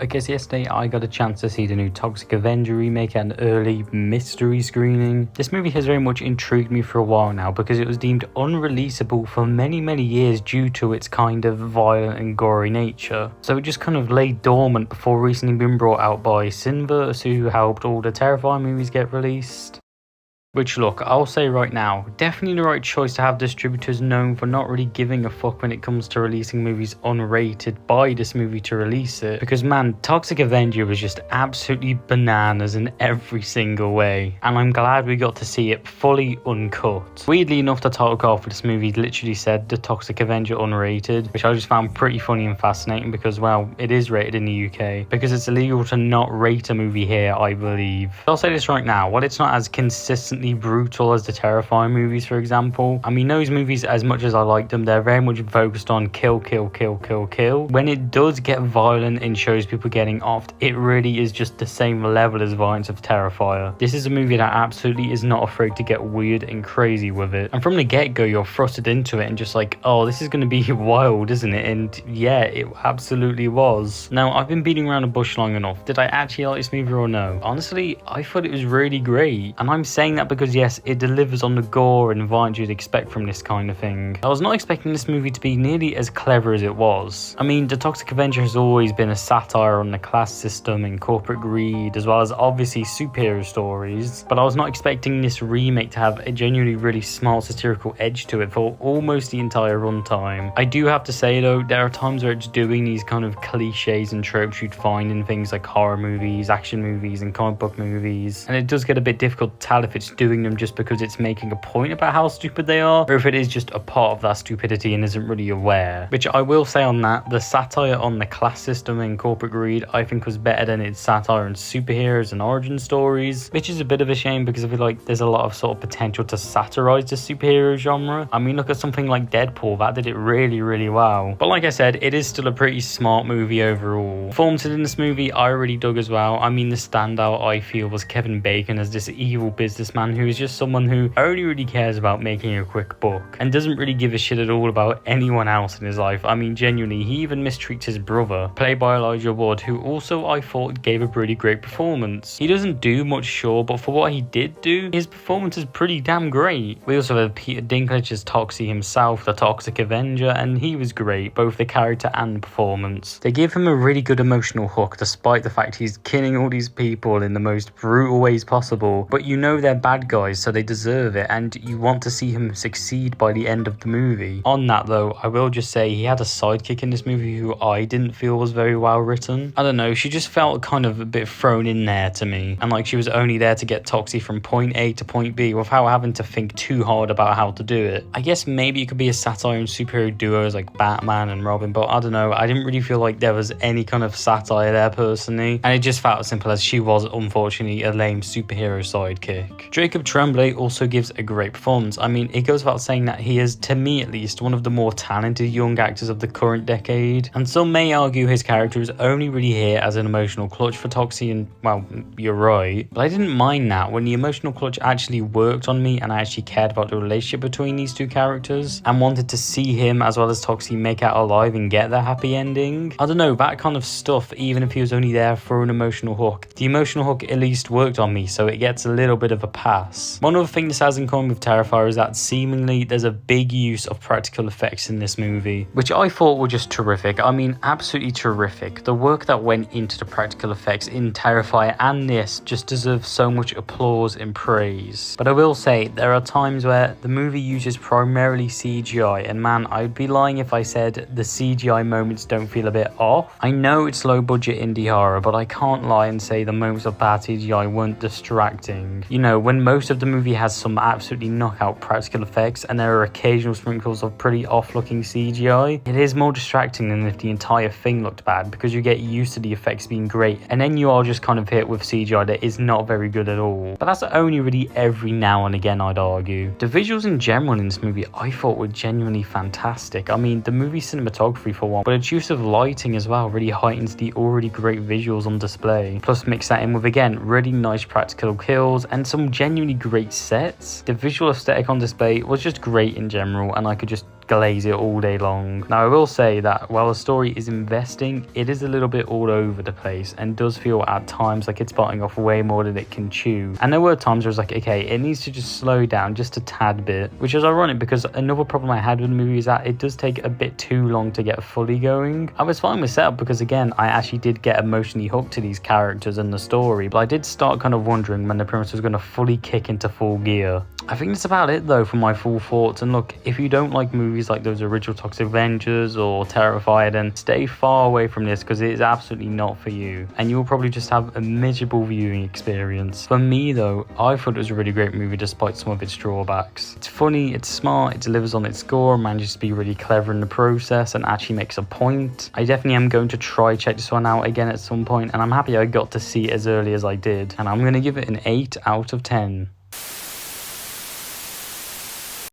I guess yesterday I got a chance to see the new Toxic Avenger remake at an early mystery screening. This movie has very much intrigued me for a while now because it was deemed unreleasable for many years due to its kind of violent and gory nature. So it just kind of lay dormant before recently being brought out by Cineverse, who helped all the Terrifier movies get released. Which, look, I'll say right now, definitely the right choice to have distributors known for not really giving a fuck when it comes to releasing movies unrated by this movie to release it. Because man, Toxic Avenger was just absolutely bananas in every single way. And I'm glad we got to see it fully uncut. Weirdly enough, the title card for this movie literally said The Toxic Avenger Unrated, which I just found pretty funny and fascinating because, well, it is rated in the UK. Because it's illegal to not rate a movie here, I believe. I'll say this right now, while it's not as consistent brutal as the Terrifier movies, for example. I mean, those movies, as much as I like them, they're very much focused on kill. When it does get violent and shows people getting offed, it really is just the same level as violence of Terrifier. This is a movie that absolutely is not afraid to get weird and crazy with it. And from the get-go, you're thrusted into it and just like, oh, this is going to be wild, isn't it? And yeah, it absolutely was. Now, I've been beating around the bush long enough. Did I actually like this movie or no? Honestly, I thought it was really great. And I'm saying that because yes, it delivers on the gore and violence you'd expect from this kind of thing. I was not expecting this movie to be nearly as clever as it was. I mean, The Toxic Avenger has always been a satire on the class system and corporate greed, as well as obviously superhero stories, but I was not expecting this remake to have a genuinely really smart satirical edge to it for almost the entire runtime. I do have to say though, there are times where it's doing these kind of cliches and tropes you'd find in things like horror movies, action movies, and comic book movies, and it does get a bit difficult to tell if it's doing them just because it's making a point about how stupid they are, or if it is just a part of that stupidity and isn't really aware. Which I will say on that, the satire on the class system and corporate greed I think was better than its satire on superheroes and origin stories, which is a bit of a shame because I feel like there's a lot of sort of potential to satirize the superhero genre. I mean, look at something like Deadpool, that did it really well. But like I said, it is still a pretty smart movie overall. Performances in this movie I really dug as well. I mean, the standout I feel was Kevin Bacon as this evil businessman who is just someone who only really cares about making a quick buck and doesn't really give a shit at all about anyone else in his life. I mean, genuinely, he even mistreats his brother, played by Elijah Wood, who also I thought gave a pretty great performance. He doesn't do much, sure, but for what he did do, his performance is pretty damn great. We also have Peter Dinklage as Toxie himself, the Toxic Avenger, and he was great, both the character and the performance. They give him a really good emotional hook despite the fact he's killing all these people in the most brutal ways possible, but you know they're bad guys, so they deserve it, and you want to see him succeed by the end of the movie. On that though, I will just say he had a sidekick in this movie who I didn't feel was very well written. I don't know, she just felt kind of a bit thrown in there to me, and like she was only there to get Toxie from point A to point B without having to think too hard about how to do it. I guess maybe it could be a satire on superhero duos like Batman and Robin, but I don't know, I didn't really feel like there was any kind of satire there personally, and it just felt as simple as she was unfortunately a lame superhero sidekick. Jacob Tremblay also gives a great performance. I mean, it goes without saying that he is, to me at least, one of the more talented young actors of the current decade, and some may argue his character is only really here as an emotional clutch for Toxie, and well, you're right, but I didn't mind that when the emotional clutch actually worked on me and I actually cared about the relationship between these two characters and wanted to see him as well as Toxie make out alive and get their happy ending. I don't know, that kind of stuff, even if he was only there for an emotional hook, the emotional hook at least worked on me, so it gets a little bit of a pass. One other thing this has in common with Terrifier is that seemingly there's a big use of practical effects in this movie, which I thought were just terrific. I mean, absolutely terrific. The work that went into the practical effects in Terrifier and this just deserves so much applause and praise. But I will say, there are times where the movie uses primarily CGI, and man, I'd be lying if I said the CGI moments don't feel a bit off. I know it's low budget indie horror, but I can't lie and say the moments of bad CGI weren't distracting. You know, when most of the movie has some absolutely knockout practical effects and there are occasional sprinkles of pretty off-looking CGI, it is more distracting than if the entire thing looked bad because you get used to the effects being great and then you are just kind of hit with CGI that is not very good at all. But that's only really every now and again, I'd argue. The visuals in general in this movie I thought were genuinely fantastic. I mean, the movie cinematography for one, but its use of lighting as well really heightens the already great visuals on display. Plus mix that in with, again, really nice practical kills and some genuinely great sets. The visual aesthetic on display was just great in general, and I could just glaze it all day long. Now I will say that while the story is investing, it is a little bit all over the place and does feel at times like it's biting off way more than it can chew. And there were times where I was like, okay, it needs to just slow down just a tad bit, which is ironic because another problem I had with the movie is that it does take a bit too long to get fully going. I was fine with setup because again, I actually did get emotionally hooked to these characters and the story, but I did start kind of wondering when the premise was going to fully kick into full gear. I think that's about it though for my full thoughts. And look, if you don't like movies like those original Toxic Avengers or Terrifier, then stay far away from this because it is absolutely not for you and you'll probably just have a miserable viewing experience. For me though, I thought it was a really great movie despite some of its drawbacks. It's funny, it's smart, it delivers on its score, manages to be really clever in the process and actually makes a point. I definitely am going to try check this one out again at some point, and I'm happy I got to see it as early as I did, and I'm going to give it an 8 out of 10.